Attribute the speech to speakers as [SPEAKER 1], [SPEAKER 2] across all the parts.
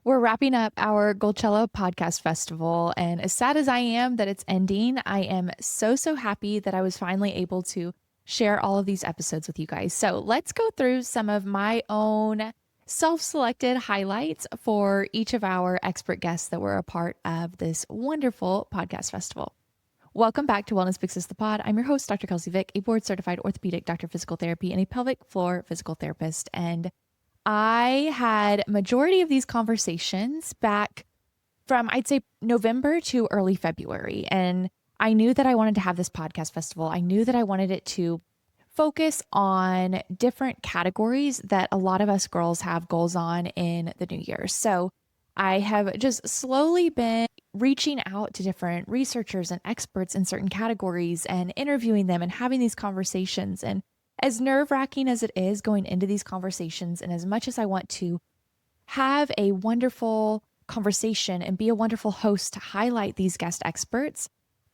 [SPEAKER 1] We're wrapping up our Goalchella Podcast Festival, and as sad as I am that it's ending, I am so happy that I was finally able to share all of these episodes with you guys. So let's go through some of my own self-selected highlights for each of our expert guests that were a part of this wonderful podcast festival. Welcome back to Wellness Fixes the Pod. I'm your host, Dr. Kelsy Vick, a board-certified orthopedic doctor of physical therapy and a pelvic floor physical therapist. And I had majority of these conversations back from, I'd say, November to early February. And I knew that I wanted to have this podcast festival. I knew that I wanted it to focus on different categories that a lot of us girls have goals on in the new year. So I have just slowly been reaching out to different researchers and experts in certain categories and interviewing them and having these conversations. And as nerve-wracking as it is going into these conversations, and as much as I want to have a wonderful conversation and be a wonderful host to highlight these guest experts,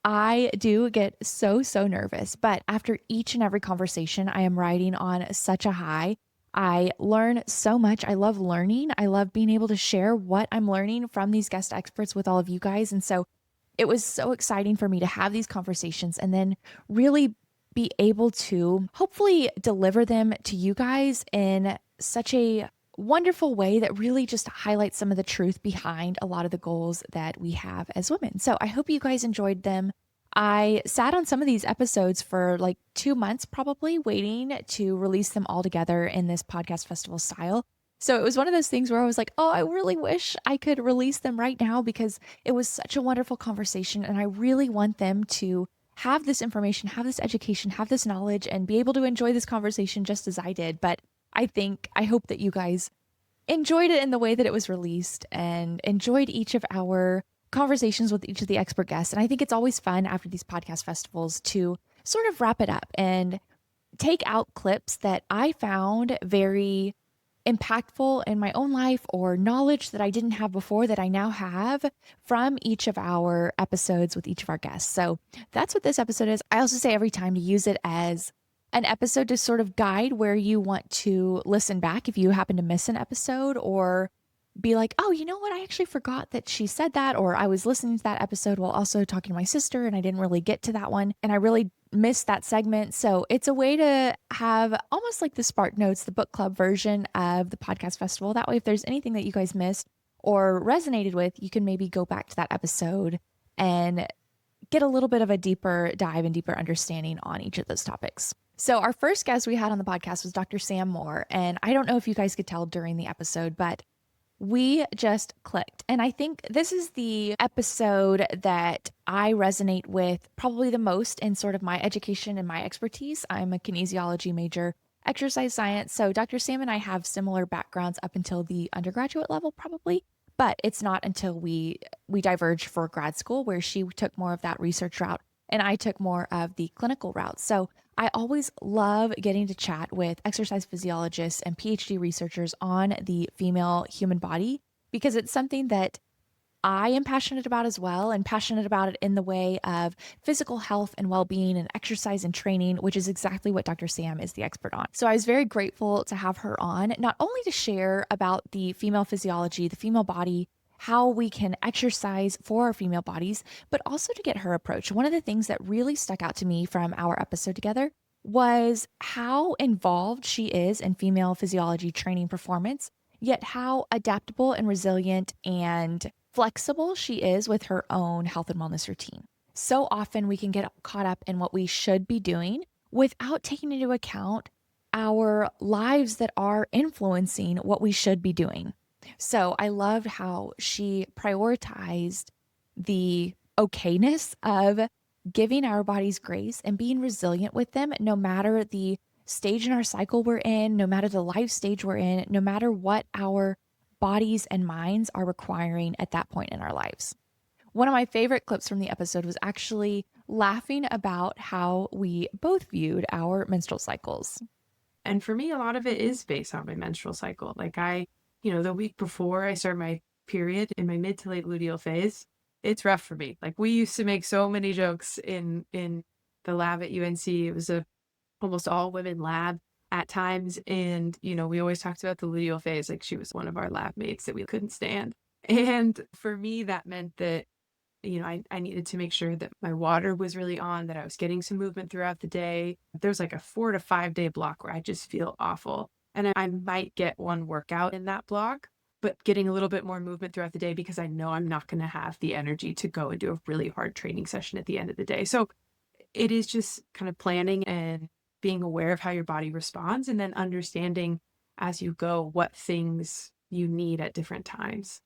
[SPEAKER 1] I do get so nervous. But after each and every conversation, I am riding on such a high. I learn so much. I love learning. I love being able to share what I'm learning from these guest experts with all of you guys. And so it was so exciting for me to have these conversations and then really be able to hopefully deliver them to you guys in such a wonderful way that really just highlights some of the truth behind a lot of the goals that we have as women. So I hope you guys enjoyed them. I sat on some of these episodes for like 2 months, probably waiting to release them all together in this podcast festival style. So it was one of those things where I was like, oh, I really wish I could release them right now because it was such a wonderful conversation. And I really want them to have this information, have this education, have this knowledge, and be able to enjoy this conversation just as I did. But I hope that you guys enjoyed it in the way that it was released and enjoyed each of our conversations with each of the expert guests. And I think it's always fun after these podcast festivals to sort of wrap it up and take out clips that I found very impactful in my own life or knowledge that I didn't have before that I now have from each of our episodes with each of our guests. So that's what this episode is. I also say every time to use it as an episode to sort of guide where you want to listen back if you happen to miss an episode or be like, oh, you know what? I actually forgot that she said that, or I was listening to that episode while also talking to my sister and I didn't really get to that one. And I really missed that segment. So it's a way to have almost like the SparkNotes, the book club version of the podcast festival. That way, if there's anything that you guys missed or resonated with, you can maybe go back to that episode and get a little bit of a deeper dive and deeper understanding on each of those topics. So our first guest we had on the podcast was Dr. Sam Moore. And I don't know if you guys could tell during the episode, but we just clicked. And I think this is the episode that I resonate with probably the most in sort of my education and my expertise. I'm a kinesiology major, exercise science. So Dr. Sam and I have similar backgrounds up until the undergraduate level, probably. But it's not until we diverged for grad school where she took more of that research route and I took more of the clinical route. So I always love getting to chat with exercise physiologists and PhD researchers on the female human body because it's something that I am passionate about as well, and passionate about it in the way of physical health and well-being and exercise and training, which is exactly what Dr. Sam is the expert on. So I was very grateful to have her on, not only to share about the female physiology, the female body, how we can exercise for our female bodies, but also to get her approach. One of the things that really stuck out to me from our episode together was how involved she is in female physiology training performance, yet how adaptable and resilient and flexible she is with her own health and wellness routine. So often we can get caught up in what we should be doing without taking into account our lives that are influencing what we should be doing. So I loved how she prioritized the okayness of giving our bodies grace and being resilient with them, no matter the stage in our cycle we're in, no matter the life stage we're in, no matter what our bodies and minds are requiring at that point in our lives. One of my favorite clips from the episode was actually laughing about how we both viewed our menstrual cycles.
[SPEAKER 2] And for me, a lot of it is based on my menstrual cycle. Like the week before I start my period in my mid to late luteal phase, it's rough for me. Like we used to make so many jokes in the lab at UNC. It was a almost all women lab. at times. And, we always talked about the luteal phase. Like she was one of our lab mates that we couldn't stand. And for me, that meant that, I needed to make sure that my water was really on, that I was getting some movement throughout the day. There's like a 4 to 5 day block where I just feel awful. And I might get one workout in that block, but getting a little bit more movement throughout the day because I know I'm not going to have the energy to go and do a really hard training session at the end of the day. So it is just kind of planning and being aware of how your body responds, and then understanding as you go what things you need at different times.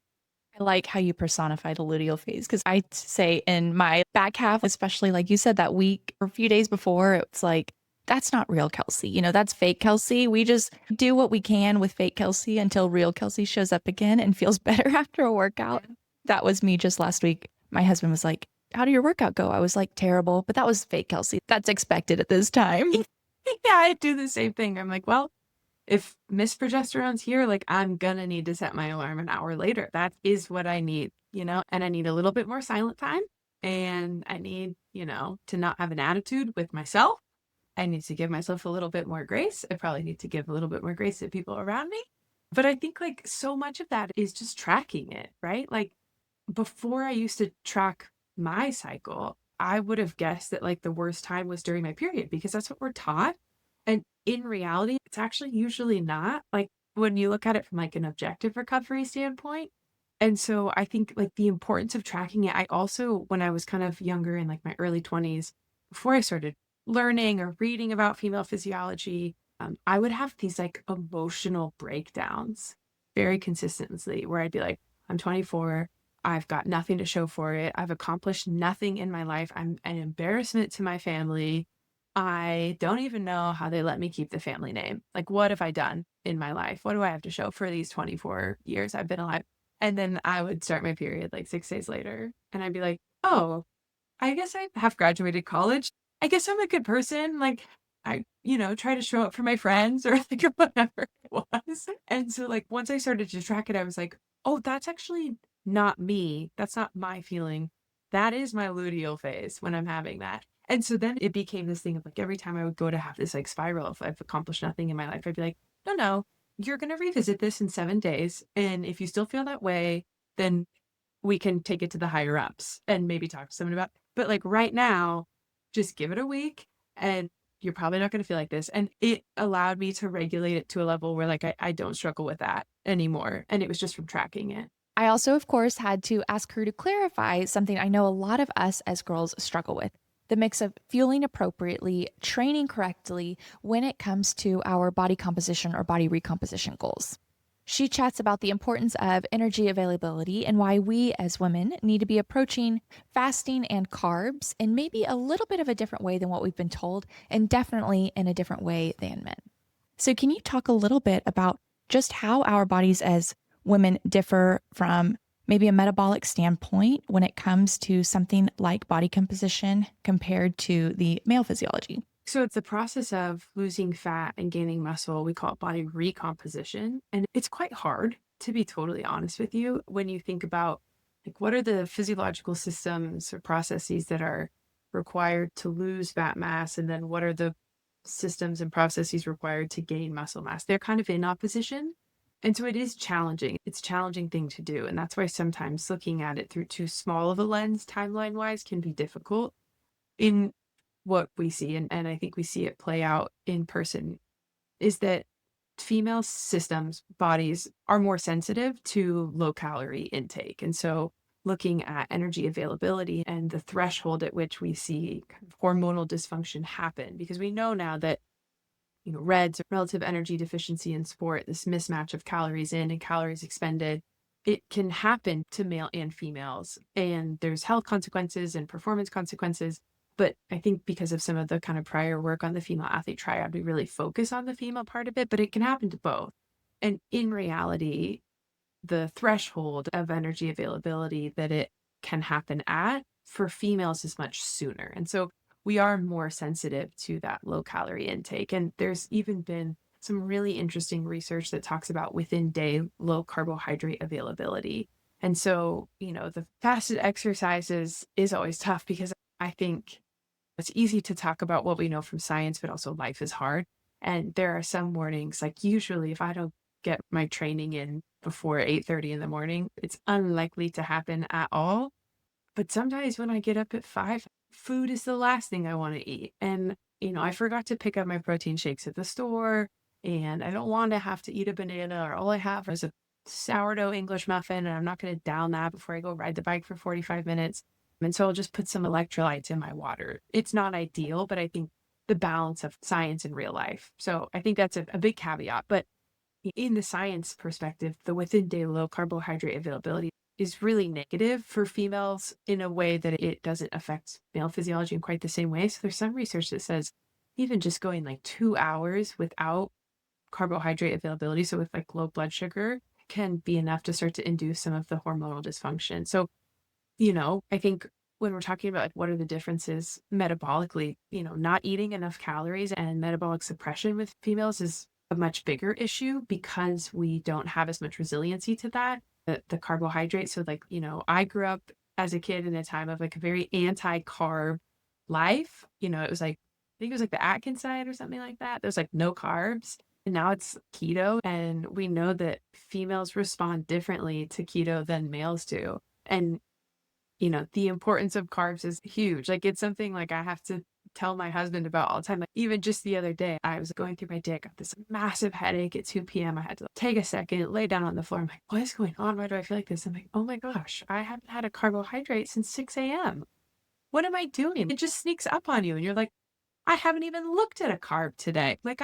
[SPEAKER 1] I like how you personify the luteal phase because I say in my back half, especially like you said, that week or a few days before, it's like, that's not real Kelsey. That's fake Kelsey. We just do what we can with fake Kelsey until real Kelsey shows up again and feels better after a workout.
[SPEAKER 2] Yeah.
[SPEAKER 1] That was me just last week. My husband was like, how did your workout go? I was like, terrible, but that was fake Kelsey. That's expected at this time.
[SPEAKER 2] Yeah, I do the same thing. I'm like, well, if Miss Progesterone's here, like I'm gonna need to set my alarm an hour later. That is what I need, and I need a little bit more silent time. And I need, to not have an attitude with myself. I need to give myself a little bit more grace. I probably need to give a little bit more grace to people around me. But I think like so much of that is just tracking it, right? Like before I used to track my cycle, I would have guessed that like the worst time was during my period because that's what we're taught. And in reality, it's actually usually not. Like when you look at it from like an objective recovery standpoint. And so I think like the importance of tracking it, I also, when I was kind of younger in like my early 20s, before I started learning or reading about female physiology, I would have these like emotional breakdowns very consistently where I'd be like, I'm 24. I've got nothing to show for it. I've accomplished nothing in my life. I'm an embarrassment to my family. I don't even know how they let me keep the family name. Like, what have I done in my life? What do I have to show for these 24 years I've been alive? And then I would start my period like 6 days later. And I'd be like, oh, I guess I have graduated college. I guess I'm a good person. Like, I, try to show up for my friends or like whatever it was. And so, like, once I started to track it, I was like, oh, that's actually not me. That's not my feeling. That is my luteal phase when I'm having that. And so then it became this thing of like every time I would go to have this like spiral, if I've accomplished nothing in my life, I'd be like, no, you're going to revisit this in 7 days. And if you still feel that way, then we can take it to the higher ups and maybe talk to someone about it. But like right now, just give it a week and you're probably not going to feel like this. And it allowed me to regulate it to a level where like I don't struggle with that anymore. And it was just from tracking it.
[SPEAKER 1] I also, of course, had to ask her to clarify something I know a lot of us as girls struggle with: the mix of fueling appropriately, training correctly when it comes to our body composition or body recomposition goals. She chats about the importance of energy availability and why we as women need to be approaching fasting and carbs in maybe a little bit of a different way than what we've been told, and definitely in a different way than men. So, can you talk a little bit about just how our bodies as women differ from maybe a metabolic standpoint when it comes to something like body composition compared to the male physiology?
[SPEAKER 2] So it's the process of losing fat and gaining muscle. We call it body recomposition. And it's quite hard, to be totally honest with you, when you think about like what are the physiological systems or processes that are required to lose fat mass, and then what are the systems and processes required to gain muscle mass. They're kind of in opposition. And so it is challenging. It's a challenging thing to do. And that's why sometimes looking at it through too small of a lens, timeline wise, can be difficult in what we see. And I think we see it play out in person is that female systems, bodies are more sensitive to low calorie intake. And so looking at energy availability and the threshold at which we see kind of hormonal dysfunction happen, because we know now that REDS, relative energy deficiency in sport, this mismatch of calories in and calories expended, it can happen to male and females. And there's health consequences and performance consequences. But I think because of some of the kind of prior work on the female athlete triad, we really focus on the female part of it, but it can happen to both. And in reality, the threshold of energy availability that it can happen at for females is much sooner. And so we are more sensitive to that low calorie intake. And there's even been some really interesting research that talks about within day low carbohydrate availability. And so, the fasted exercises is always tough because I think it's easy to talk about what we know from science, but also life is hard. And there are some mornings, like usually if I don't get my training in before 8:30 in the morning, it's unlikely to happen at all. But sometimes when I get up at 5, food is the last thing I want to eat. And, I forgot to pick up my protein shakes at the store, and I don't want to have to eat a banana, or all I have is a sourdough English muffin, and I'm not going to down that before I go ride the bike for 45 minutes. And so I'll just put some electrolytes in my water. It's not ideal, but I think the balance of science and real life. So I think that's a big caveat. But in the science perspective, the within day low carbohydrate availability is really negative for females in a way that it doesn't affect male physiology in quite the same way. So there's some research that says even just going like 2 hours without carbohydrate availability, so with like low blood sugar, can be enough to start to induce some of the hormonal dysfunction. So, I think when we're talking about like, what are the differences metabolically, not eating enough calories and metabolic suppression with females is a much bigger issue because we don't have as much resiliency to that, the carbohydrates. So like, I grew up as a kid in a time of like a very anti-carb life. It was like, I think it was like the Atkins diet or something like that. There's like no carbs. And now it's keto. And we know that females respond differently to keto than males do. And the importance of carbs is huge. Like it's something like I have to tell my husband about all the time. Like even just the other day, I was going through my day, I got this massive headache at 2 p.m. I had to take a second, lay down on the floor. I'm like, what is going on? Why do I feel like this? I'm like, oh my gosh, I haven't had a carbohydrate since 6 a.m. What am I doing? It just sneaks up on you. And you're like, I haven't even looked at a carb today. Like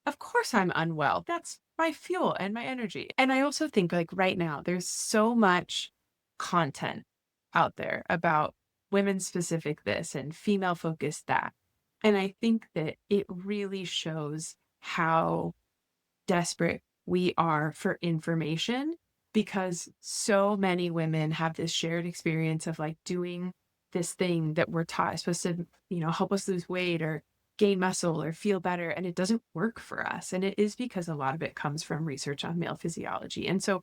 [SPEAKER 2] of course I'm unwell. That's my fuel and my energy. And I also think like right now, there's so much content out there about women specific this and female focused that. And I think that it really shows how desperate we are for information because so many women have this shared experience of like doing this thing that we're taught is supposed to, help us lose weight or gain muscle or feel better. And it doesn't work for us. And it is because a lot of it comes from research on male physiology. And so,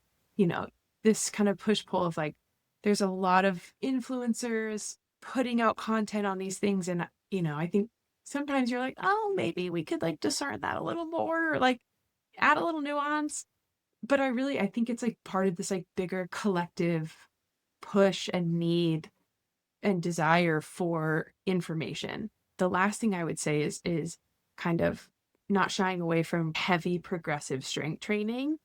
[SPEAKER 2] this kind of push pull of like, there's a lot of influencers putting out content on these things. And, I think sometimes you're like, oh, maybe we could like discern that a little more or like add a little nuance. But I think it's like part of this like bigger collective push and need and desire for information. The last thing I would say is kind of not shying away from heavy progressive strength training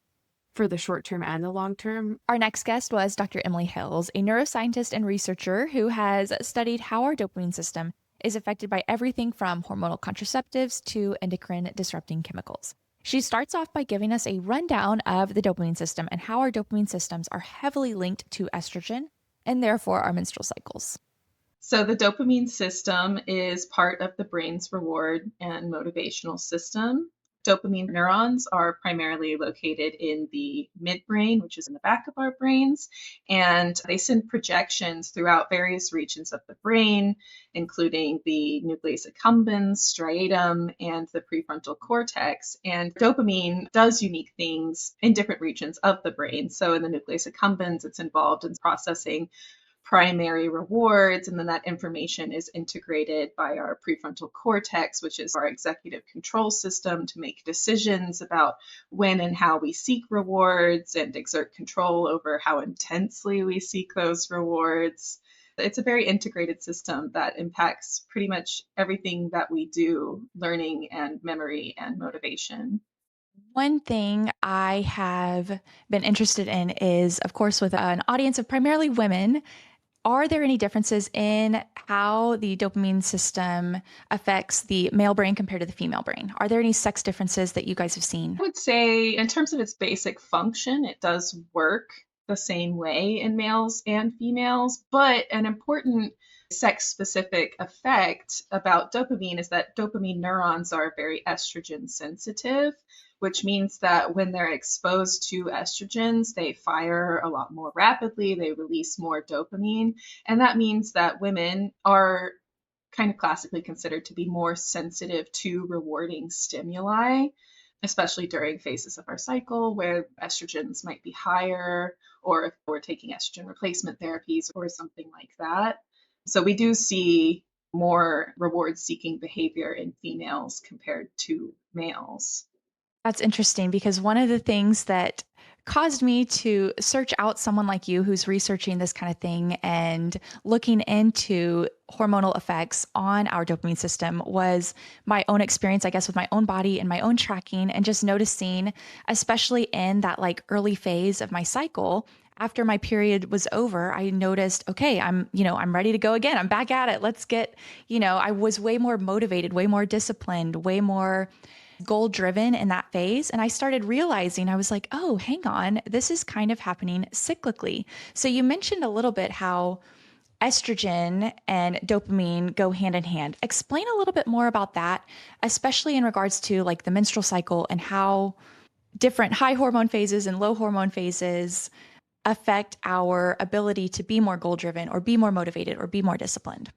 [SPEAKER 2] for the short term and the long term.
[SPEAKER 1] Our next guest was Dr. Emily Hilz, a neuroscientist and researcher who has studied how our dopamine system is affected by everything from hormonal contraceptives to endocrine disrupting chemicals. She starts off by giving us a rundown of the dopamine system and how our dopamine systems are heavily linked to estrogen and therefore our menstrual cycles.
[SPEAKER 3] So the dopamine system is part of the brain's reward and motivational system. Dopamine neurons are primarily located in the midbrain, which is in the back of our brains, and they send projections throughout various regions of the brain, including the nucleus accumbens, striatum, and the prefrontal cortex. And dopamine does unique things in different regions of the brain. So in the nucleus accumbens, it's involved in processing primary rewards, and then that information is integrated by our prefrontal cortex, which is our executive control system to make decisions about when and how we seek rewards and exert control over how intensely we seek those rewards. It's a very integrated system that impacts pretty much everything that we do, learning and memory and motivation.
[SPEAKER 1] One thing I have been interested in is, of course, with an audience of primarily women, are there any differences in how the dopamine system affects the male brain compared to the female brain? Are there any sex differences that you guys have seen?
[SPEAKER 3] I would say, in terms of its basic function, it does work the same way in males and females, but an important sex-specific effect about dopamine is that dopamine neurons are very estrogen sensitive, which means that when they're exposed to estrogens, they fire a lot more rapidly, they release more dopamine, and that means that women are kind of classically considered to be more sensitive to rewarding stimuli, especially during phases of our cycle where estrogens might be higher, or if we're taking estrogen replacement therapies or something like that. So we do see more reward-seeking behavior in females compared to males.
[SPEAKER 1] That's interesting because one of the things that caused me to search out someone like you who's researching this kind of thing and looking into hormonal effects on our dopamine system was my own experience, I guess, with my own body and my own tracking, and just noticing, especially in that like early phase of my cycle. After my period was over, I noticed, okay, I'm ready to go again. I'm back at it. Let's get, I was way more motivated, way more disciplined, way more goal driven in that phase. And I started realizing, I was like, oh, hang on, this is kind of happening cyclically. So you mentioned a little bit how estrogen and dopamine go hand in hand. Explain a little bit more about that, especially in regards to like the menstrual cycle and how different high hormone phases and low hormone phases affect our ability to be more goal driven or be more motivated or be more disciplined.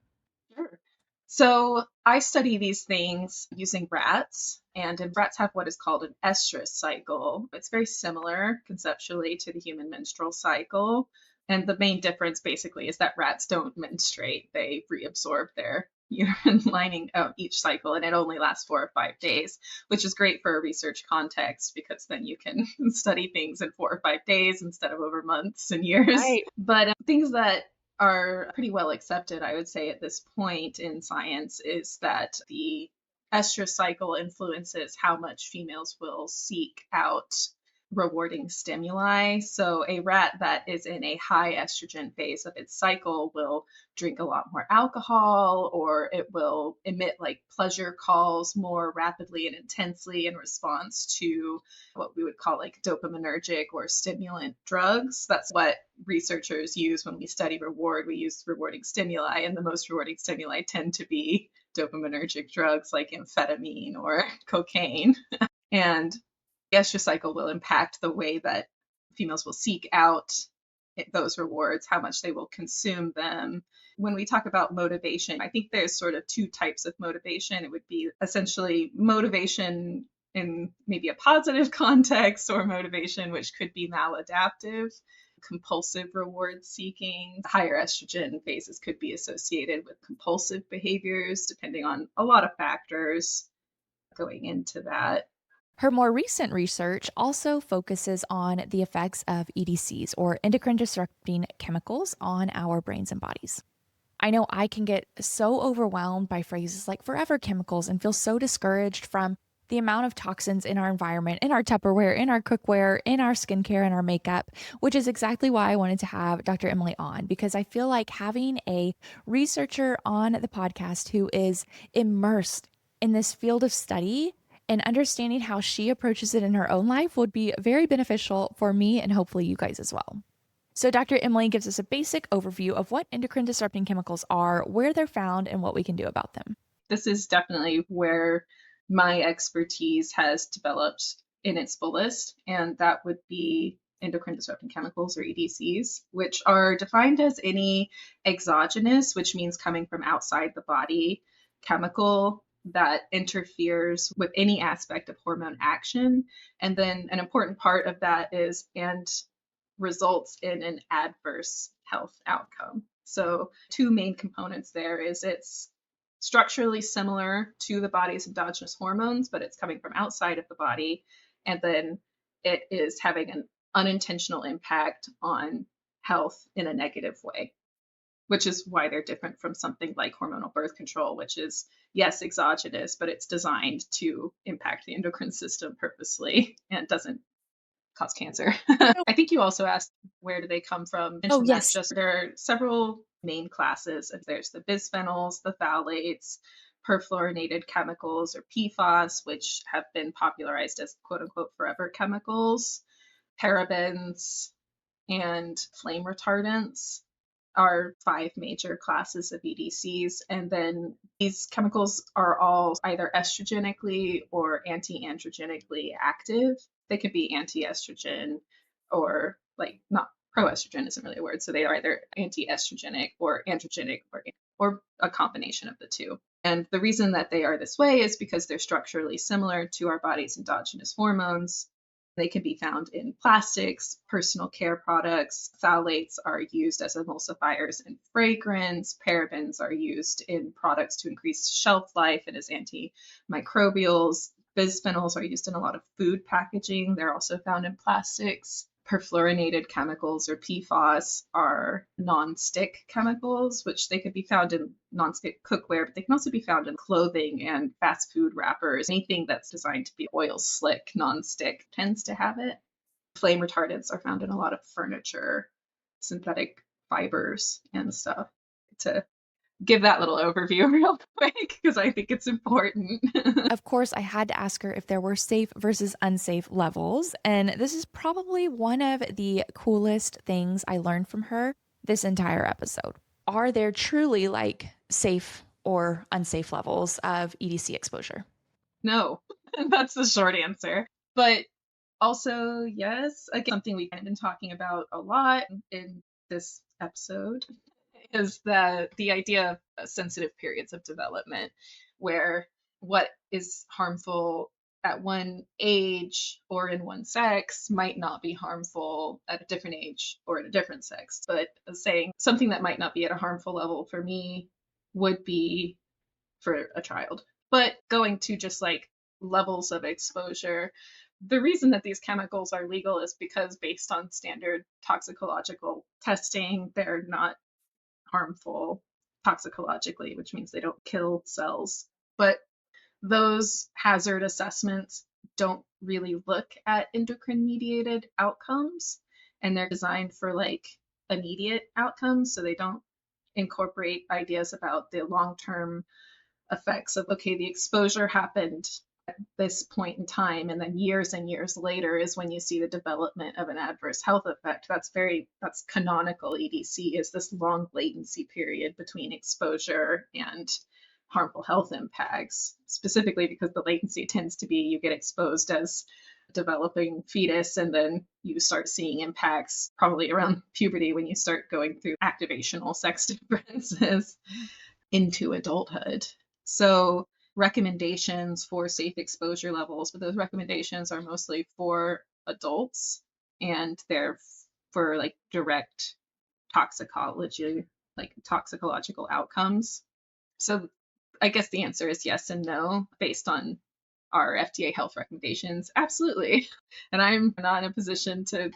[SPEAKER 3] Sure. So I study these things using rats, and rats have what is called an estrous cycle. It's very similar conceptually to the human menstrual cycle. And the main difference basically is that rats don't menstruate. They reabsorb their uterine lining each cycle, and it only lasts 4 or 5 days, which is great for a research context because then you can study things in 4 or 5 days instead of over months and years.
[SPEAKER 1] Right.
[SPEAKER 3] But things that are pretty well accepted, I would say, at this point in science is that the estrous cycle influences how much females will seek out rewarding stimuli. So a rat that is in a high estrogen phase of its cycle will drink a lot more alcohol, or it will emit like pleasure calls more rapidly and intensely in response to what we would call like dopaminergic or stimulant drugs. That's what researchers use when we study reward. We use rewarding stimuli, and the most rewarding stimuli tend to be dopaminergic drugs like amphetamine or cocaine. And the estrous cycle will impact the way that females will seek out those rewards, how much they will consume them. When we talk about motivation, I think there's sort of 2 types of motivation. It would be essentially motivation in maybe a positive context, or motivation which could be maladaptive, compulsive reward seeking. Higher estrogen phases could be associated with compulsive behaviors, depending on a lot of factors going into that.
[SPEAKER 1] Her more recent research also focuses on the effects of EDCs, or endocrine disrupting chemicals, on our brains and bodies. I know I can get so overwhelmed by phrases like forever chemicals and feel so discouraged from the amount of toxins in our environment, in our Tupperware, in our cookware, in our skincare, and our makeup, which is exactly why I wanted to have Dr. Emily on, because I feel like having a researcher on the podcast who is immersed in this field of study and understanding how she approaches it in her own life would be very beneficial for me and hopefully you guys as well. So Dr. Emily gives us a basic overview of what endocrine disrupting chemicals are, where they're found, and what we can do about them.
[SPEAKER 3] This is definitely where my expertise has developed in its fullest, and that would be endocrine disrupting chemicals, or EDCs, which are defined as any exogenous, which means coming from outside the body, chemical that interferes with any aspect of hormone action. And then an important part of that is, and results in an adverse health outcome. So 2 main components there is it's structurally similar to the body's endogenous hormones, but it's coming from outside of the body. And then it is having an unintentional impact on health in a negative way, which is why they're different from something like hormonal birth control, which is, yes, exogenous, but it's designed to impact the endocrine system purposely and doesn't cause cancer. I think you also asked, where do they come from?
[SPEAKER 1] Oh, yes.
[SPEAKER 3] There are several main classes. There's the bisphenols, the phthalates, perfluorinated chemicals, or PFAAS, which have been popularized as quote unquote forever chemicals, parabens, and flame retardants are 5 major classes of EDCs. And then these chemicals are all either estrogenically or anti-androgenically active. They could be anti-estrogen, or like not pro-estrogen isn't really a word. So they are either anti-estrogenic or androgenic, or a combination of the 2. And the reason that they are this way is because they're structurally similar to our body's endogenous hormones. They can be found in plastics, personal care products. Phthalates are used as emulsifiers in fragrance. Parabens are used in products to increase shelf life and as antimicrobials. Bisphenols are used in a lot of food packaging. They're also found in plastics. Perfluorinated chemicals, or PFAAS, are non-stick chemicals, which they could be found in non-stick cookware, but they can also be found in clothing and fast food wrappers. Anything that's designed to be oil slick, non-stick, tends to have it. Flame retardants are found in a lot of furniture, synthetic fibers and stuff. To give that little overview real quick, because I think it's important.
[SPEAKER 1] Of course, I had to ask her if there were safe versus unsafe levels. And this is probably one of the coolest things I learned from her this entire episode. Are there truly like safe or unsafe levels of EDC exposure?
[SPEAKER 3] No, that's the short answer. But also, yes, again, something we've been talking about a lot in this episode is the idea of sensitive periods of development, where what is harmful at one age or in one sex might not be harmful at a different age or at a different sex. But saying something that might not be at a harmful level for me would be for a child. But going to just like levels of exposure, the reason that these chemicals are legal is because based on standard toxicological testing, they're not harmful toxicologically, which means they don't kill cells. But those hazard assessments don't really look at endocrine mediated outcomes, and they're designed for like immediate outcomes. So they don't incorporate ideas about the long-term effects of, okay, the exposure happened at this point in time, and then years and years later is when you see the development of an adverse health effect. That's canonical EDC, is this long latency period between exposure and harmful health impacts, specifically because the latency tends to be you get exposed as a developing fetus, and then you start seeing impacts probably around puberty when you start going through activational sex differences into adulthood. So recommendations for safe exposure levels, but those recommendations are mostly for adults, and they're for like direct toxicology, like toxicological outcomes. So I guess the answer is yes and no based on our FDA health recommendations. Absolutely. And I'm not in a position to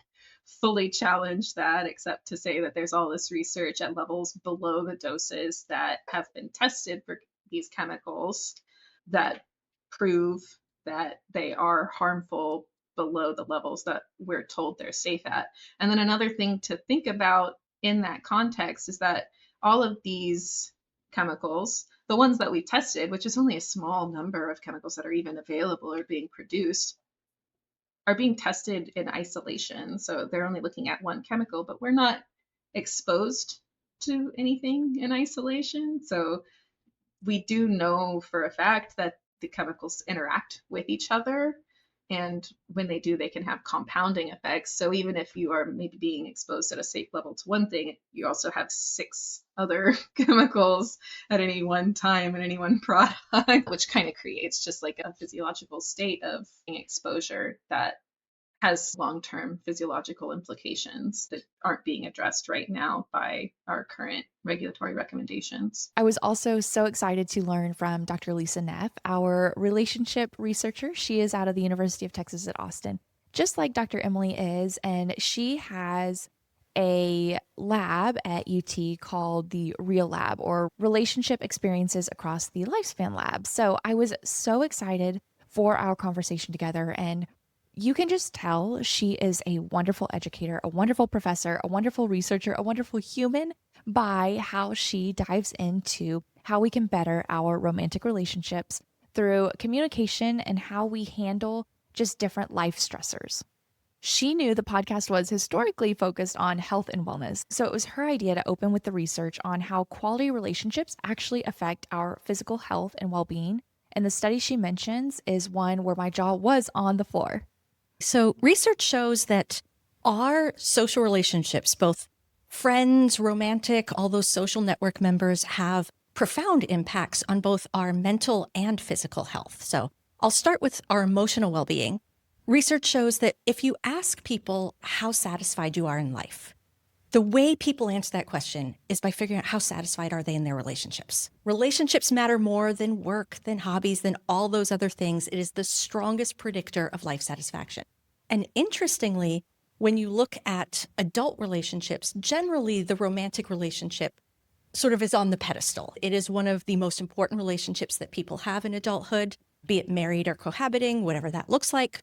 [SPEAKER 3] fully challenge that, except to say that there's all this research at levels below the doses that have been tested for these chemicals that prove that they are harmful below the levels that we're told they're safe at. And then another thing to think about in that context is that all of these chemicals, the ones that we tested, which is only a small number of chemicals that are even available or being produced, are being tested in isolation. So they're only looking at one chemical, but we're not exposed to anything in isolation. So we do know for a fact that the chemicals interact with each other. And when they do, they can have compounding effects. So even if you are maybe being exposed at a safe level to one thing, you also have 6 other chemicals at any one time in any one product, which kind of creates just like a physiological state of exposure that has long-term physiological implications that aren't being addressed right now by our current regulatory recommendations.
[SPEAKER 1] I was also so excited to learn from Dr. Lisa Neff, our relationship researcher. She is out of the University of Texas at Austin, just like Dr. Emily is, and she has a lab at UT called the Real Lab, or Relationship Experiences Across the Lifespan Lab. So I was so excited for our conversation together, and you can just tell she is a wonderful educator, a wonderful professor, a wonderful researcher, a wonderful human by how she dives into how we can better our romantic relationships through communication and how we handle just different life stressors. She knew the podcast was historically focused on health and wellness, so it was her idea to open with the research on how quality relationships actually affect our physical health and well-being. And the study she mentions is one where my jaw was on the floor.
[SPEAKER 4] So research shows that our social relationships, both friends, romantic, all those social network members, have profound impacts on both our mental and physical health. So I'll start with our emotional well-being. research shows that if you ask people how satisfied you are in life, the way people answer that question is by figuring out how satisfied are they in their relationships. Relationships matter more than work, than hobbies, than all those other things. It is the strongest predictor of life satisfaction. And interestingly, when you look at adult relationships, generally the romantic relationship sort of is on the pedestal. It is one of the most important relationships that people have in adulthood, be it married or cohabiting, whatever that looks like.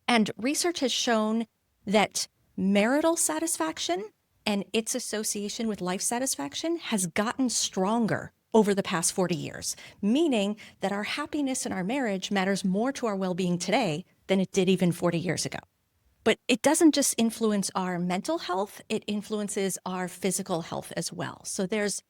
[SPEAKER 4] And research has shown that marital satisfaction and its association with life satisfaction has gotten stronger over the past 40 years, meaning that our happiness in our marriage matters more to our well-being today than it did even 40 years ago. But it doesn't just influence our mental health, it influences our physical health as well. So there's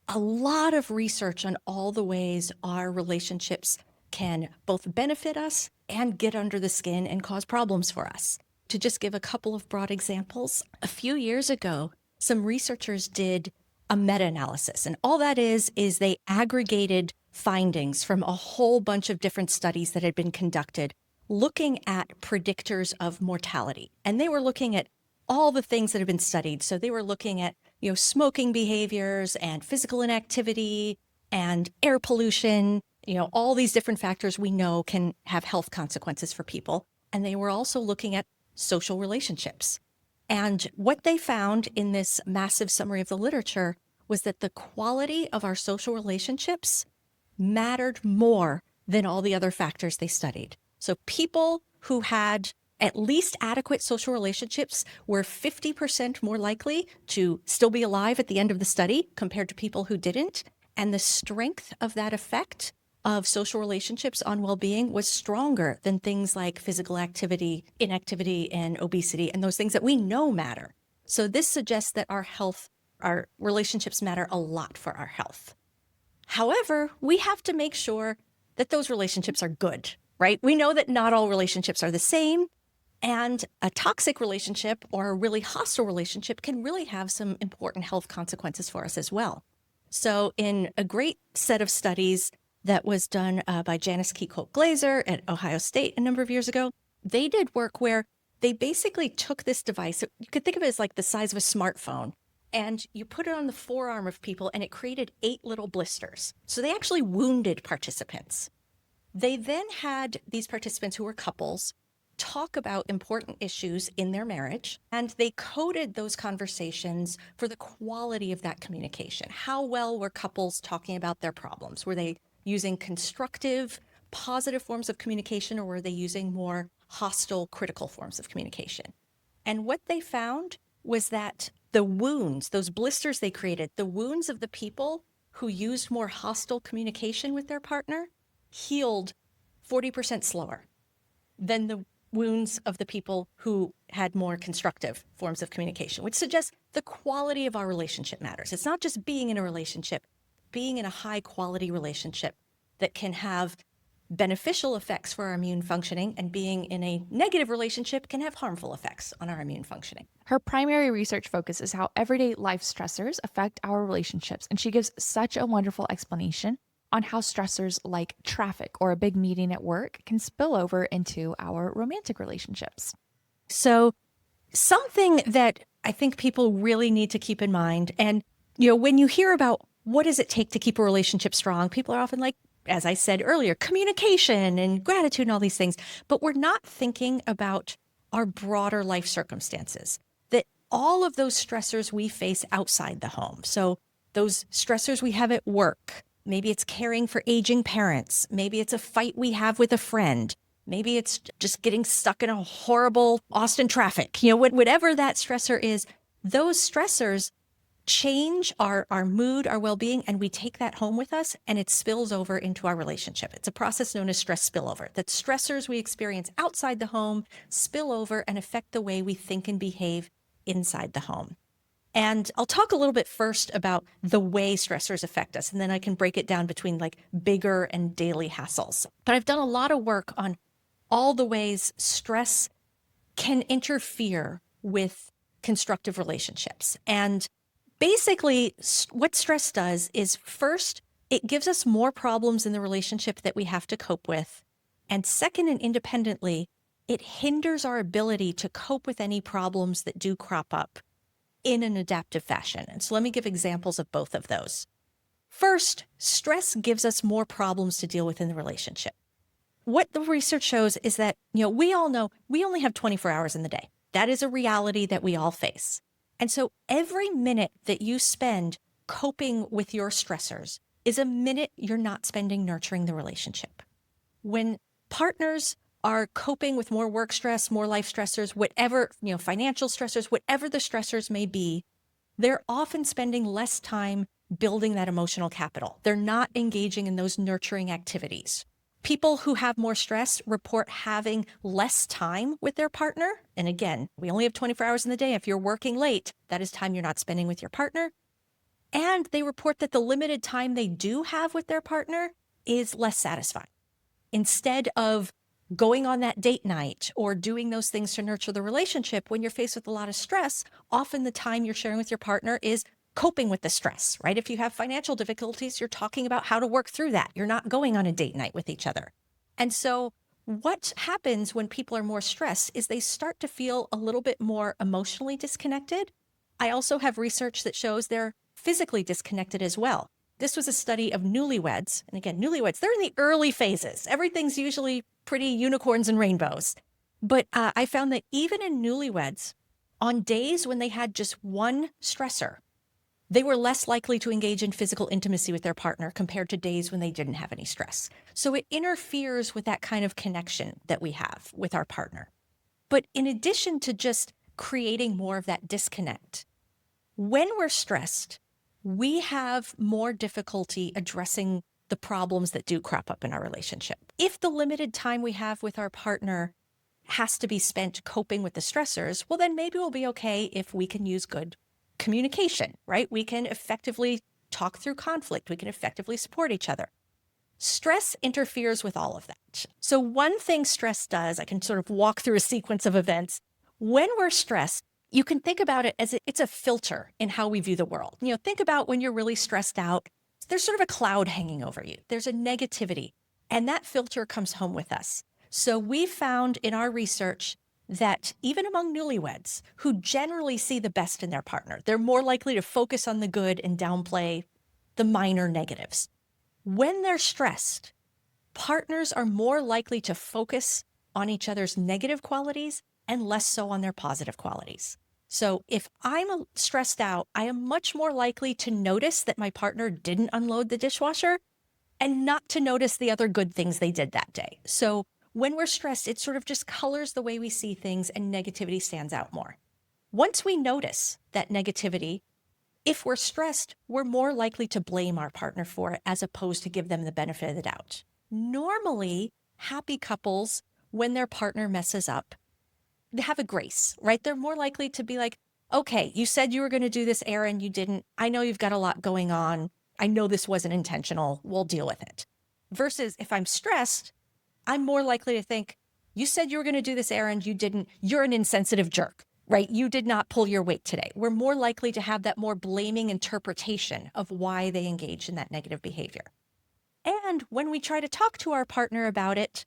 [SPEAKER 4] a lot of research on all the ways our relationships can both benefit us and get under the skin and cause problems for us. To just give a couple of broad examples, a few years ago, some researchers did a meta-analysis. And all that is they aggregated findings from a whole bunch of different studies that had been conducted looking at predictors of mortality. And they were looking at all the things that have been studied. So they were looking at, smoking behaviors and physical inactivity and air pollution, all these different factors we know can have health consequences for people. And they were also looking at social relationships. And what they found in this massive summary of the literature was that the quality of our social relationships mattered more than all the other factors they studied. So people who had at least adequate social relationships were 50% more likely to still be alive at the end of the study compared to people who didn't. And the strength of that effect of social relationships on well-being was stronger than things like physical activity, inactivity, and obesity, and those things that we know matter. So this suggests that our relationships matter a lot for our health. However, we have to make sure that those relationships are good, right? We know that not all relationships are the same, and a toxic relationship or a really hostile relationship can really have some important health consequences for us as well. So in a great set of studies that was done by Janice Key-Colt-Glazer at Ohio State a number of years ago, they did work where they basically took this device. You could think of it as like the size of a smartphone, and you put it on the forearm of people, and it created 8 little blisters. So they actually wounded participants. They then had these participants who were couples talk about important issues in their marriage, and they coded those conversations for the quality of that communication. How well were couples talking about their problems? Were they using constructive, positive forms of communication, or were they using more hostile, critical forms of communication? And what they found was that the wounds, those blisters they created, the wounds of the people who used more hostile communication with their partner healed 40% slower than the wounds of the people who had more constructive forms of communication, which suggests the quality of our relationship matters. It's not just being in a relationship, being in a high quality relationship that can have beneficial effects for our immune functioning, and being in a negative relationship can have harmful effects on our immune functioning.
[SPEAKER 1] Her primary research focus is how everyday life stressors affect our relationships, and she gives such a wonderful explanation on how stressors like traffic or a big meeting at work can spill over into our romantic relationships.
[SPEAKER 4] So something that I think people really need to keep in mind, and when you hear about what does it take to keep a relationship strong, people are often like, as I said earlier, communication and gratitude and all these things, but we're not thinking about our broader life circumstances, that all of those stressors we face outside the home. So those stressors we have at work, maybe it's caring for aging parents, maybe it's a fight we have with a friend, maybe it's just getting stuck in a horrible Austin traffic, whatever that stressor is, those stressors change our mood, our well-being, and we take that home with us, and it spills over into our relationship. It's a process known as stress spillover, that stressors we experience outside the home spill over and affect the way we think and behave inside the home. And I'll talk a little bit first about the way stressors affect us, and then I can break it down between like bigger and daily hassles. But I've done a lot of work on all the ways stress can interfere with constructive relationships. And basically, what stress does is, first, it gives us more problems in the relationship that we have to cope with. And second, and independently, it hinders our ability to cope with any problems that do crop up in an adaptive fashion. And so let me give examples of both of those. First, stress gives us more problems to deal with in the relationship. What the research shows is that, we all know we only have 24 hours in the day. That is a reality that we all face. And so every minute that you spend coping with your stressors is a minute you're not spending nurturing the relationship. When partners are coping with more work stress, more life stressors, whatever, financial stressors, whatever the stressors may be, they're often spending less time building that emotional capital. They're not engaging in those nurturing activities. People who have more stress report having less time with their partner. And again, we only have 24 hours in the day. If you're working late, that is time you're not spending with your partner. And they report that the limited time they do have with their partner is less satisfying. Instead of going on that date night or doing those things to nurture the relationship, when you're faced with a lot of stress, often the time you're sharing with your partner is coping with the stress, right? If you have financial difficulties, you're talking about how to work through that. You're not going on a date night with each other. And so what happens when people are more stressed is they start to feel a little bit more emotionally disconnected. I also have research that shows they're physically disconnected as well. This was a study of newlyweds. And again, newlyweds, they're in the early phases. Everything's usually pretty unicorns and rainbows. But I found that even in newlyweds, on days when they had just one stressor, they were less likely to engage in physical intimacy with their partner compared to days when they didn't have any stress. So it interferes with that kind of connection that we have with our partner. But in addition to just creating more of that disconnect, when we're stressed, we have more difficulty addressing the problems that do crop up in our relationship. If the limited time we have with our partner has to be spent coping with the stressors, well, then maybe we'll be okay if we can use good communication, right? We can effectively talk through conflict. We can effectively support each other. Stress interferes with all of that. So one thing stress does, I can sort of walk through a sequence of events. When we're stressed, you can think about it as it's a filter in how we view the world. Think about when you're really stressed out, there's sort of a cloud hanging over you. There's a negativity, and that filter comes home with us. So we found in our research that even among newlyweds who generally see the best in their partner, they're more likely to focus on the good and downplay the minor negatives. When they're stressed, partners are more likely to focus on each other's negative qualities and less so on their positive qualities. So if I'm stressed out, I am much more likely to notice that my partner didn't unload the dishwasher and not to notice the other good things they did that day. So when we're stressed, it sort of just colors the way we see things and negativity stands out more. Once we notice that negativity, if we're stressed, we're more likely to blame our partner for it as opposed to give them the benefit of the doubt. Normally, happy couples, when their partner messes up, they have a grace, right? They're more likely to be like, okay, you said you were going to do this errand, you didn't. I know you've got a lot going on. I know this wasn't intentional. We'll deal with it. Versus if I'm stressed, I'm more likely to think, you said you were going to do this errand, you didn't. You're an insensitive jerk, right? You did not pull your weight today. We're more likely to have that more blaming interpretation of why they engage in that negative behavior. And when we try to talk to our partner about it,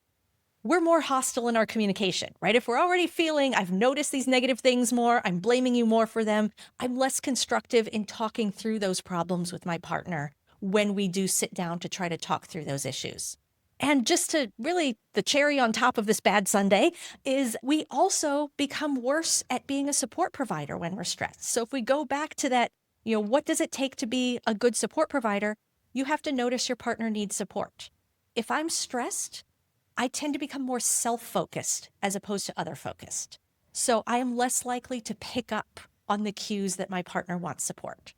[SPEAKER 4] we're more hostile in our communication, right? If we're already feeling, I've noticed these negative things more, I'm blaming you more for them, I'm less constructive in talking through those problems with my partner when we do sit down to try to talk through those issues. And just to really, the cherry on top of this bad Sunday is we also become worse at being a support provider when we're stressed. So if we go back to that, what does it take to be a good support provider? You have to notice your partner needs support. If I'm stressed, I tend to become more self-focused as opposed to other-focused. So I am less likely to pick up on the cues that my partner wants support.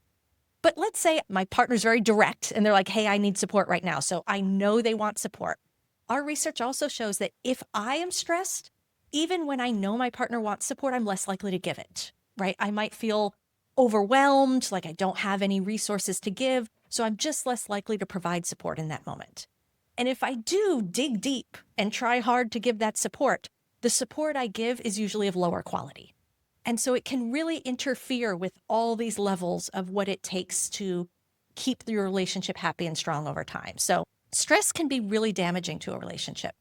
[SPEAKER 4] But let's say my partner's very direct and they're like, hey, I need support right now. So I know they want support. Our research also shows that if I am stressed, even when I know my partner wants support, I'm less likely to give it, right? I might feel overwhelmed, like I don't have any resources to give. So I'm just less likely to provide support in that moment. And if I do dig deep and try hard to give that support, the support I give is usually of lower quality. And so it can really interfere with all these levels of what it takes to keep your relationship happy and strong over time. So stress can be really damaging to a relationship.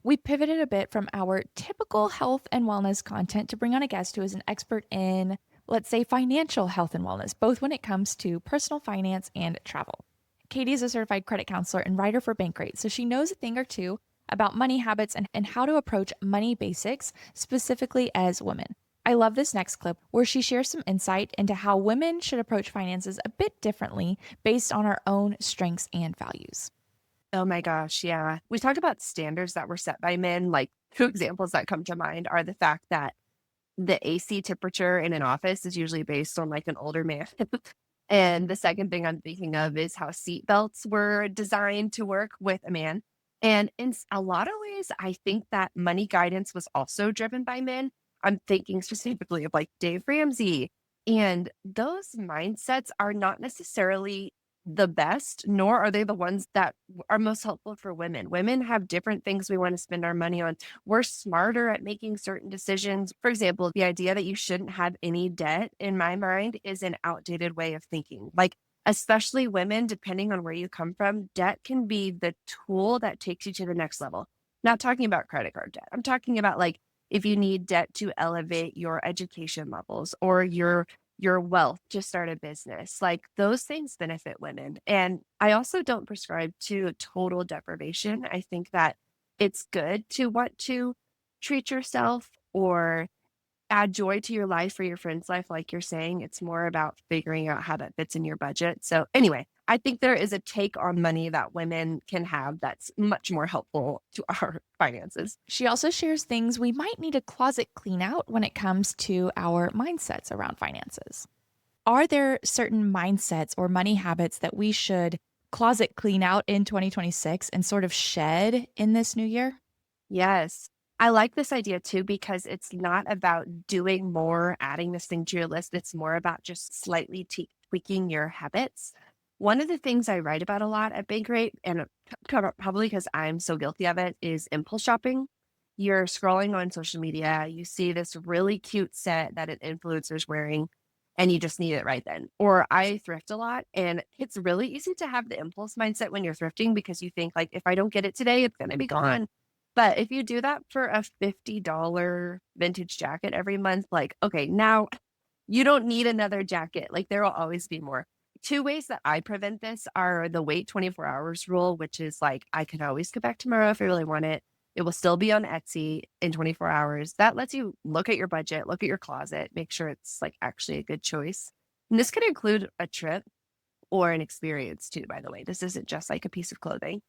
[SPEAKER 1] We pivoted a bit from our typical health and wellness content to bring on a guest who is an expert in, let's say, financial health and wellness, both when it comes to personal finance and travel. Katie is a certified credit counselor and writer for Bankrate, so she knows a thing or two about money habits and how to approach money basics, specifically as women. I love this next clip where she shares some insight into how women should approach finances a bit differently based on our own strengths and values.
[SPEAKER 5] Oh my gosh, yeah. We talked about standards that were set by men. Like, two examples that come to mind are the fact that the AC temperature in an office is usually based on like an older man. And the second thing I'm thinking of is how seat belts were designed to work with a man. And in a lot of ways, I think that money guidance was also driven by men. I'm thinking specifically of like Dave Ramsey. And those mindsets are not necessarily the best, nor are they the ones that are most helpful for women. Women have different things we want to spend our money on. We're smarter at making certain decisions. For example, the idea that you shouldn't have any debt, in my mind, is an outdated way of thinking. Like, especially women, depending on where you come from, debt can be the tool that takes you to the next level. Not talking about credit card debt. I'm talking about like if you need debt to elevate your education levels or your wealth to start a business, like those things benefit women. And I also don't prescribe to total deprivation. I think that it's good to want to treat yourself or add joy to your life or your friend's life. Like you're saying, it's more about figuring out how that fits in your budget. So anyway, I think there is a take on money that women can have that's much more helpful to our finances.
[SPEAKER 1] She also shares things we might need to closet clean out when it comes to our mindsets around finances. Are there certain mindsets or money habits that we should closet clean out in 2026 and sort of shed in this new year?
[SPEAKER 5] Yes. I like this idea too, because it's not about doing more, adding this thing to your list. It's more about just slightly tweaking your habits. One of the things I write about a lot at Bankrate, and probably because I'm so guilty of it, is impulse shopping. You're scrolling on social media, you see this really cute set that an influencer's wearing, and you just need it right then. Or I thrift a lot, and it's really easy to have the impulse mindset when you're thrifting because you think like, if I don't get it today, it's going to be gone. But if you do that for a $50 vintage jacket every month, like, okay, now you don't need another jacket. Like there will always be more. Two ways that I prevent this are the wait 24 hours rule, which is like, I can always go back tomorrow if I really want it. It will still be on Etsy in 24 hours. That lets you look at your budget, look at your closet, make sure it's like actually a good choice. And this could include a trip or an experience too, by the way. This isn't just like a piece of clothing.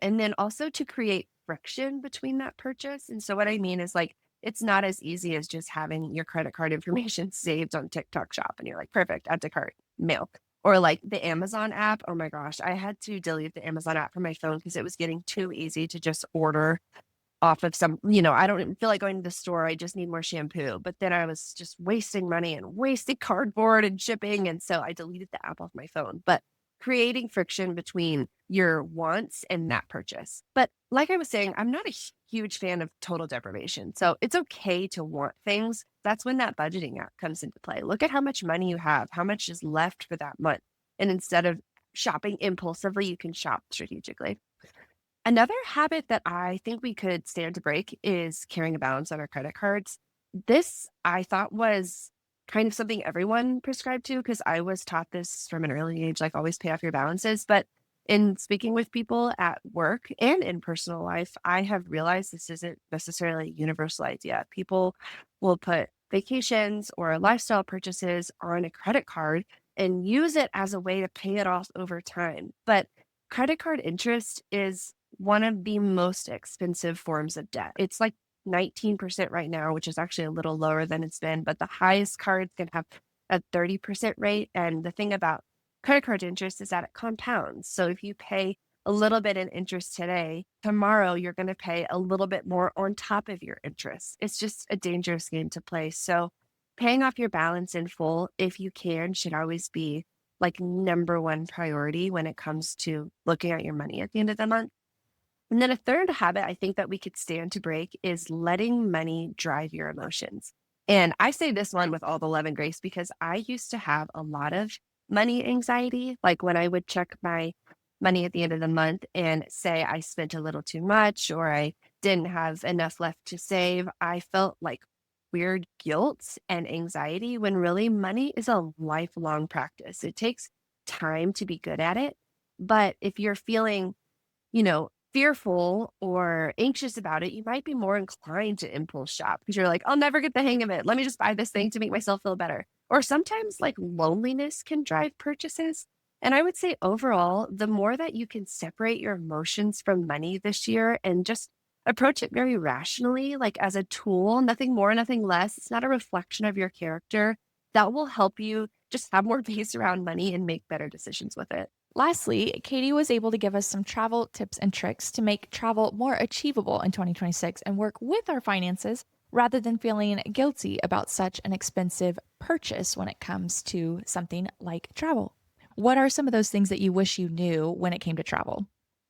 [SPEAKER 5] And then also to create friction between that purchase. And so what I mean is like, it's not as easy as just having your credit card information saved on TikTok Shop and you're like, perfect, add to cart, mail. Or like the Amazon app. Oh my gosh, I had to delete the Amazon app from my phone because it was getting too easy to just order off of some, I don't even feel like going to the store. I just need more shampoo. But then I was just wasting money and wasting cardboard and shipping. And so I deleted the app off my phone. But creating friction between your wants and that purchase. But like I was saying, I'm not a huge fan of total deprivation. So it's okay to want things. That's when that budgeting app comes into play. Look at how much money you have, how much is left for that month. And instead of shopping impulsively, you can shop strategically. Another habit that I think we could stand to break is carrying a balance on our credit cards. This I thought was kind of something everyone prescribed to because I was taught this from an early age, like always pay off your balances. But in speaking with people at work and in personal life, I have realized this isn't necessarily a universal idea. People will put vacations or lifestyle purchases on a credit card and use it as a way to pay it off over time. But credit card interest is one of the most expensive forms of debt. It's like 19% right now, which is actually a little lower than it's been, but the highest cards can have a 30% rate. And the thing about credit card interest is that it compounds. So if you pay a little bit in interest today, tomorrow you're going to pay a little bit more on top of your interest. It's just a dangerous game to play. So paying off your balance in full, if you can, should always be like number one priority when it comes to looking at your money at the end of the month. And then a third habit I think that we could stand to break is letting money drive your emotions. And I say this one with all the love and grace because I used to have a lot of money anxiety. Like when I would check my money at the end of the month and say I spent a little too much or I didn't have enough left to save. I felt like weird guilt and anxiety when really money is a lifelong practice. It takes time to be good at it. But if you're feeling, fearful or anxious about it, you might be more inclined to impulse shop because you're like, I'll never get the hang of it. Let me just buy this thing to make myself feel better. Or sometimes like loneliness can drive purchases. And I would say overall, the more that you can separate your emotions from money this year and just approach it very rationally, like as a tool, nothing more, nothing less. It's not a reflection of your character. That will help you just have more peace around money and make better decisions with it.
[SPEAKER 1] Lastly, Katie was able to give us some travel tips and tricks to make travel more achievable in 2026 and work with our finances rather than feeling guilty about such an expensive purchase when it comes to something like travel. What are some of those things that you wish you knew when it came to travel?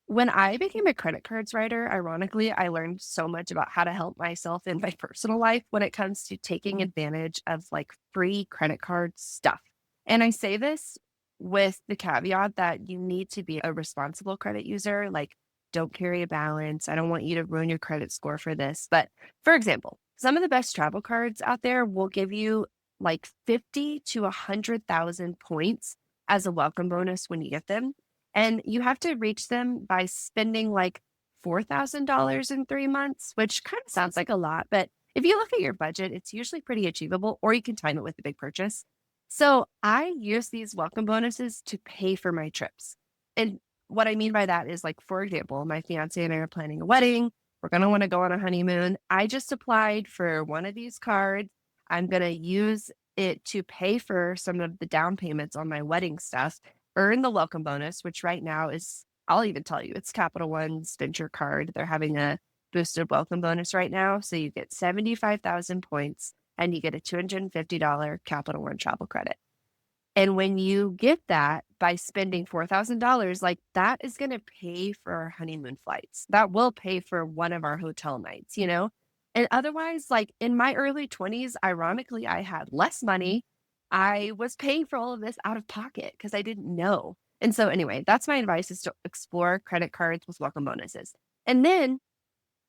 [SPEAKER 5] When I became a credit cards writer, ironically, I learned so much about how to help myself in my personal life when it comes to taking advantage of like free credit card stuff. And I say this with the caveat that you need to be a responsible credit user. Like, don't carry a balance. I don't want you to ruin your credit score for this. But for example, some of the best travel cards out there will give you like 50 to 100,000 points as a welcome bonus when you get them. And you have to reach them by spending like $4,000 in 3 months, which kind of sounds like a lot. But if you look at your budget, it's usually pretty achievable, or you can time it with a big purchase. So I use these welcome bonuses to pay for my trips. And what I mean by that is, like, for example, my fiance and I are planning a wedding. We're going to want to go on a honeymoon. I just applied for one of these cards. I'm going to use it to pay for some of the down payments on my wedding stuff, earn the welcome bonus, which right now is, I'll even tell you, it's Capital One's venture card. They're having a boosted welcome bonus right now. So you get 75,000 points and you get a $250 Capital One travel credit. And when you get that by spending $4,000, like, that is going to pay for our honeymoon flights. That will pay for one of our hotel nights, And otherwise, like in my early 20s, ironically, I had less money. I was paying for all of this out of pocket because I didn't know. And so anyway, that's my advice, is to explore credit cards with welcome bonuses. And then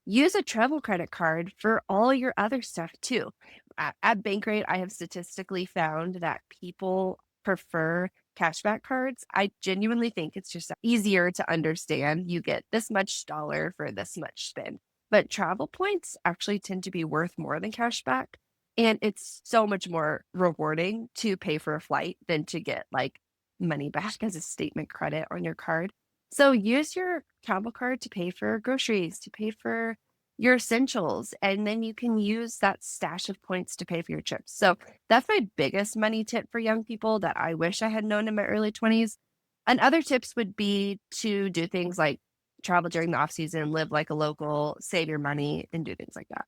[SPEAKER 5] use a travel credit card for all your other stuff too. At Bankrate, I have statistically found that people prefer cashback cards. I genuinely think it's just easier to understand. You get this much dollar for this much spend. But travel points actually tend to be worth more than cashback. And it's so much more rewarding to pay for a flight than to get like money back as a statement credit on your card. So use your travel card to pay for groceries, to pay for your essentials, and then you can use that stash of points to pay for your trips. So that's my biggest money tip for young people that I wish I had known in my early 20s. And other tips would be to do things like travel during the off season, live like a local, save your money, and do things like that.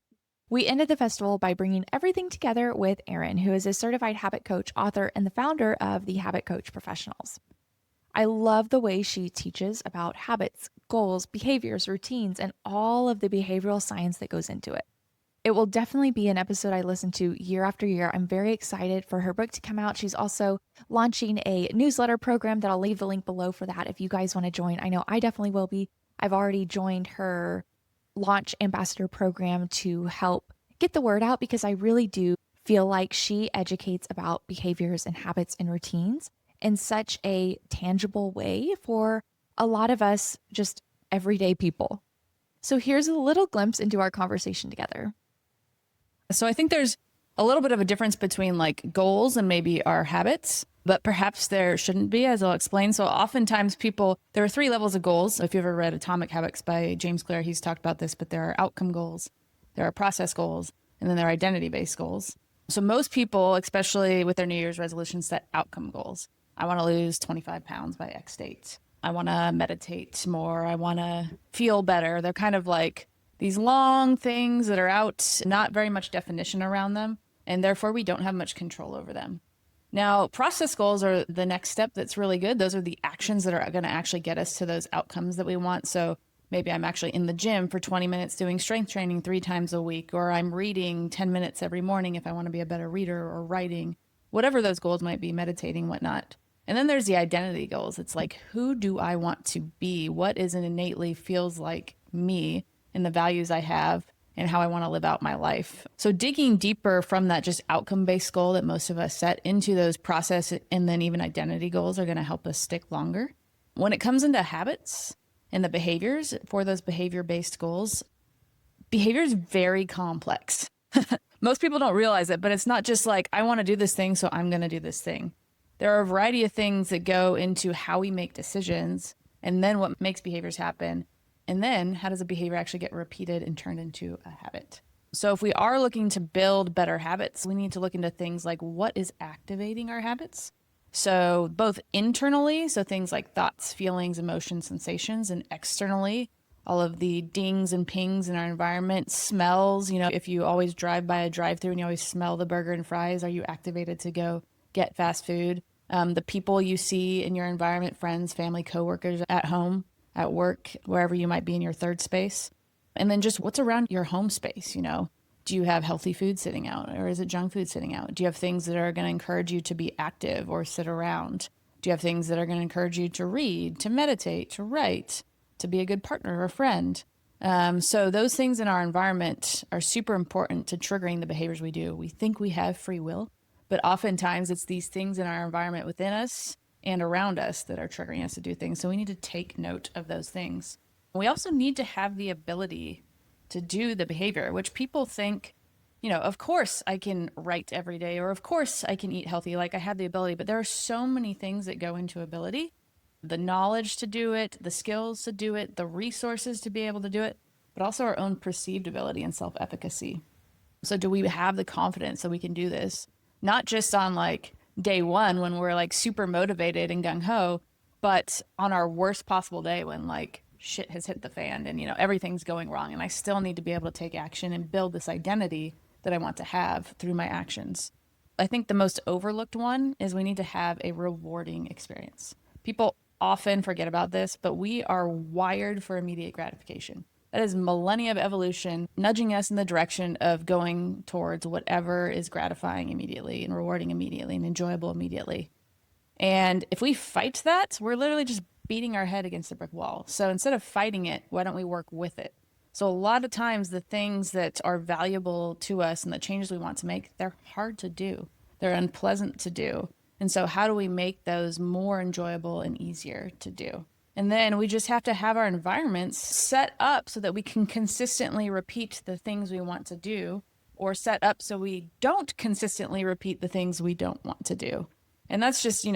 [SPEAKER 1] We ended the festival by bringing everything together with Erin, who is a certified habit coach, author, and the founder of the Habit Coach Professionals. I love the way she teaches about habits, goals, behaviors, routines, and all of the behavioral science that goes into it. It will definitely be an episode I listen to year after year. I'm very excited for her book to come out. She's also launching a newsletter program that I'll leave the link below for that if you guys want to join. I know I definitely will be. I've already joined her launch ambassador program to help get the word out, because I really do feel like she educates about behaviors and habits and routines in such a tangible way for a lot of us just everyday people. So here's a little glimpse into our conversation together.
[SPEAKER 6] So I think there's a little bit of a difference between like goals and maybe our habits, but perhaps there shouldn't be, as I'll explain. So oftentimes there are 3 levels of goals. If you've ever read Atomic Habits by James Clear, he's talked about this, but there are outcome goals, there are process goals, and then there are identity-based goals. So most people, especially with their New Year's resolutions, set outcome goals. I want to lose 25 pounds by X date. I want to meditate more. I want to feel better. They're kind of like these long things that are out, not very much definition around them, and therefore we don't have much control over them. Now, process goals are the next step that's really good. Those are the actions that are going to actually get us to those outcomes that we want. So maybe I'm actually in the gym for 20 minutes doing strength training 3 times a week, or I'm reading 10 minutes every morning if I want to be a better reader, or writing, whatever those goals might be, meditating, whatnot. And then there's the identity goals. It's like, who do I want to be? What is it innately feels like me? and the values I have and how I want to live out my life. So digging deeper from that just outcome-based goal that most of us set into those process and then even identity goals are going to help us stick longer. When it comes into habits and the behaviors for those behavior-based goals, behavior is very complex. Most people don't realize it, but it's not just like, I want to do this thing, so I'm going to do this thing. There are a variety of things that go into how we make decisions and then what makes behaviors happen. And then how does a behavior actually get repeated and turned into a habit? So if we are looking to build better habits, we need to look into things like what is activating our habits. So both internally, so things like thoughts, feelings, emotions, sensations, and externally, all of the dings and pings in our environment, smells. If you always drive by a drive-thru and you always smell the burger and fries, are you activated to go get fast food? The people you see in your environment, friends, family, coworkers, at home, at work, wherever you might be in your third space. And then just what's around your home space, Do you have healthy food sitting out, or is it junk food sitting out? Do you have things that are going to encourage you to be active or sit around? Do you have things that are going to encourage you to read, to meditate, to write, to be a good partner or friend? So those things in our environment are super important to triggering the behaviors we do. We think we have free will, but oftentimes it's these things in our environment within us and around us that are triggering us to do things. So we need to take note of those things. We also need to have the ability to do the behavior, which people think, of course I can write every day, or of course I can eat healthy, like I have the ability, but there are so many things that go into ability. The knowledge to do it, the skills to do it, the resources to be able to do it, but also our own perceived ability and self-efficacy. So do we have the confidence that we can do this? Not just on like day one when we're like super motivated and gung-ho, but on our worst possible day when like shit has hit the fan and everything's going wrong and I still need to be able to take action and build this identity that I want to have through my actions. I think the most overlooked one is we need to have a rewarding experience. People often forget about this, but we are wired for immediate gratification. That is millennia of evolution nudging us in the direction of going towards whatever is gratifying immediately and rewarding immediately and enjoyable immediately. And if we fight that, we're literally just beating our head against a brick wall. So instead of fighting it, why don't we work with it? So a lot of times the things that are valuable to us and the changes we want to make, they're hard to do. They're unpleasant to do. And so how do we make those more enjoyable and easier to do? And then we just have to have our environments set up so that we can consistently repeat the things we want to do, or set up so we don't consistently repeat the things we don't want to do. And that's just,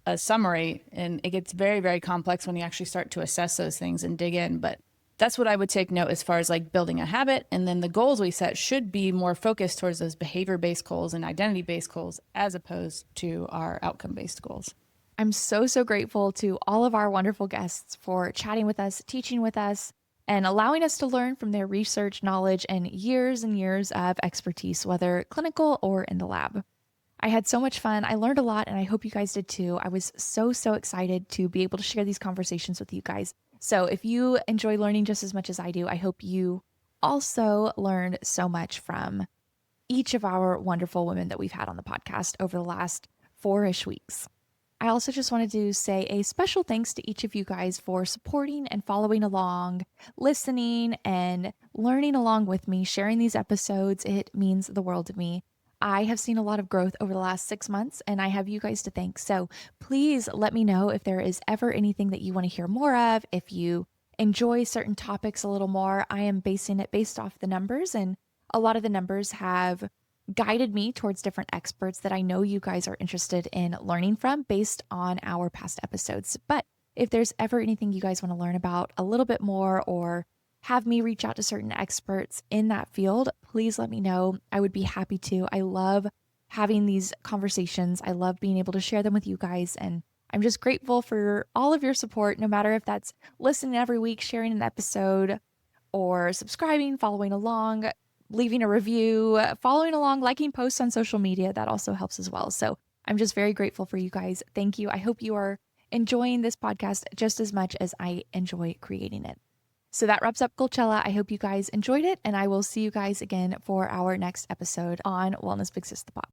[SPEAKER 6] a summary, and it gets very, very complex when you actually start to assess those things and dig in. But that's what I would take note as far as like building a habit. And then the goals we set should be more focused towards those behavior-based goals and identity-based goals as opposed to our outcome-based goals.
[SPEAKER 1] I'm so, so grateful to all of our wonderful guests for chatting with us, teaching with us, and allowing us to learn from their research, knowledge, and years of expertise, whether clinical or in the lab. I had so much fun. I learned a lot, and I hope you guys did too. I was so, so excited to be able to share these conversations with you guys. So if you enjoy learning just as much as I do, I hope you also learned so much from each of our wonderful women that we've had on the podcast over the last 4-ish weeks. I also just wanted to say a special thanks to each of you guys for supporting and following along, listening and learning along with me, sharing these episodes. It means the world to me. I have seen a lot of growth over the last 6 months, and I have you guys to thank. So please let me know if there is ever anything that you want to hear more of, if you enjoy certain topics a little more. I am basing it based off the numbers, and a lot of the numbers have guided me towards different experts that I know you guys are interested in learning from based on our past episodes. But if there's ever anything you guys want to learn about a little bit more, or have me reach out to certain experts in that field, please let me know. I would be happy to. I love having these conversations. I love being able to share them with you guys. And I'm just grateful for all of your support, no matter if that's listening every week, sharing an episode, or subscribing, following along, leaving a review, following along, liking posts on social media. That also helps as well. So I'm just very grateful for you guys. Thank you. I hope you are enjoying this podcast just as much as I enjoy creating it. So that wraps up Goalchella. I hope you guys enjoyed it, and I will see you guys again for our next episode on Wellness Big Sis the Pod.